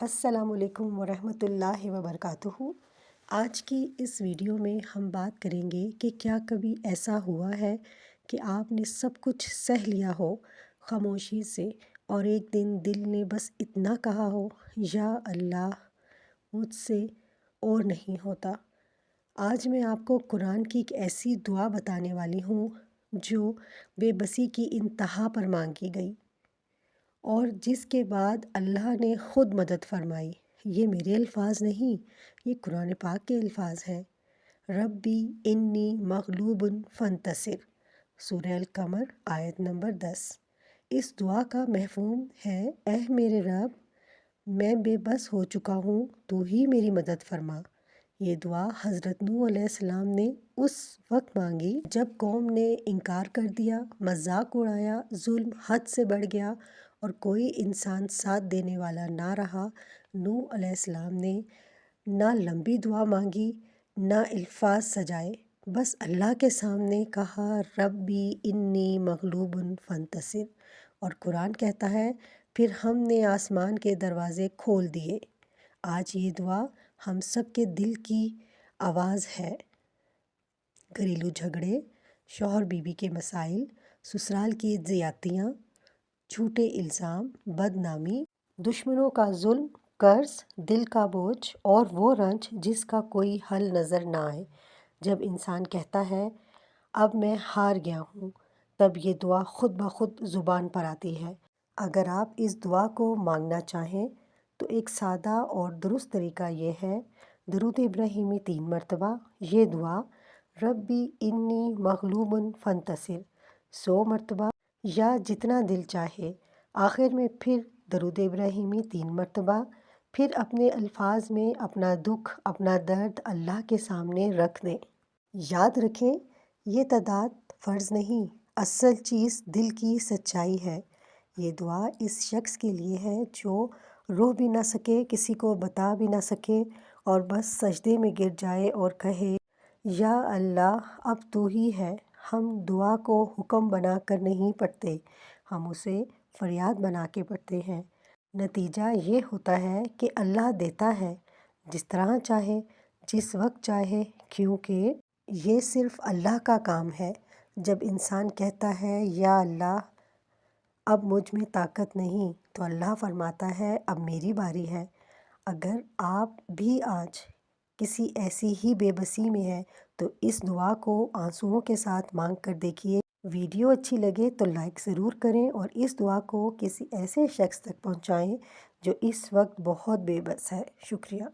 السلام علیکم ورحمۃ اللہ وبرکاتہ۔ آج کی اس ویڈیو میں ہم بات کریں گے کہ کیا کبھی ایسا ہوا ہے کہ آپ نے سب کچھ سہ لیا ہو خاموشی سے، اور ایک دن دل نے بس اتنا کہا ہو، یا اللہ مجھ سے اور نہیں ہوتا۔ آج میں آپ کو قرآن کی ایک ایسی دعا بتانے والی ہوں جو بے بسی کی انتہا پر مانگی گئی اور جس کے بعد اللہ نے خود مدد فرمائی۔ یہ میرے الفاظ نہیں، یہ قرآن پاک کے الفاظ ہیں۔ ربی انی مغلوب فانتصر، سورہ القمر آیت نمبر 10۔ اس دعا کا مفہوم ہے، اے میرے رب، میں بے بس ہو چکا ہوں، تو ہی میری مدد فرما۔ یہ دعا حضرت نوح علیہ السلام نے اس وقت مانگی جب قوم نے انکار کر دیا، مذاق اڑایا، ظلم حد سے بڑھ گیا اور کوئی انسان ساتھ دینے والا نہ رہا۔ نوح علیہ السلام نے نہ لمبی دعا مانگی، نہ الفاظ سجائے، بس اللہ کے سامنے کہا، ربی انی مغلوب فانتصر۔ اور قرآن کہتا ہے، پھر ہم نے آسمان کے دروازے کھول دیے۔ آج یہ دعا ہم سب کے دل کی آواز ہے۔ گھریلو جھگڑے، شوہر بیوی کے مسائل، سسرال کی زیادتیاں، جھوٹے الزام، بدنامی، دشمنوں کا ظلم، قرض، دل کا بوجھ اور وہ رنج جس کا کوئی حل نظر نہ آئے۔ جب انسان کہتا ہے اب میں ہار گیا ہوں، تب یہ دعا خود بخود زبان پر آتی ہے۔ اگر آپ اس دعا کو مانگنا چاہیں تو ایک سادہ اور درست طریقہ یہ ہے، درود ابراہیمی 3 مرتبہ۔ یہ دعا ربی انی مغلوب فانتصر 100 مرتبہ یا جتنا دل چاہے۔ آخر میں پھر درود ابراہیمی 3 مرتبہ، پھر اپنے الفاظ میں اپنا دکھ، اپنا درد اللہ کے سامنے رکھ دیں۔ یاد رکھیں، یہ تعداد فرض نہیں، اصل چیز دل کی سچائی ہے۔ یہ دعا اس شخص کے لیے ہے جو رو بھی نہ سکے، کسی کو بتا بھی نہ سکے، اور بس سجدے میں گر جائے اور کہے، یا اللہ اب تو ہی ہے۔ ہم دعا کو حکم بنا کر نہیں پڑھتے، ہم اسے فریاد بنا کے پڑھتے ہیں۔ نتیجہ یہ ہوتا ہے کہ اللہ دیتا ہے، جس طرح چاہے، جس وقت چاہے، کیونکہ یہ صرف اللہ کا کام ہے۔ جب انسان کہتا ہے، یا اللہ اب مجھ میں طاقت نہیں، تو اللہ فرماتا ہے، اب میری باری ہے۔ اگر آپ بھی آج کسی ایسی ہی بے بسی میں ہیں تو اس دعا کو آنسوؤں کے ساتھ مانگ کر دیکھیے۔ ویڈیو اچھی لگے تو لائک ضرور کریں اور اس دعا کو کسی ایسے شخص تک پہنچائیں جو اس وقت بہت بے بس ہے۔ شکریہ۔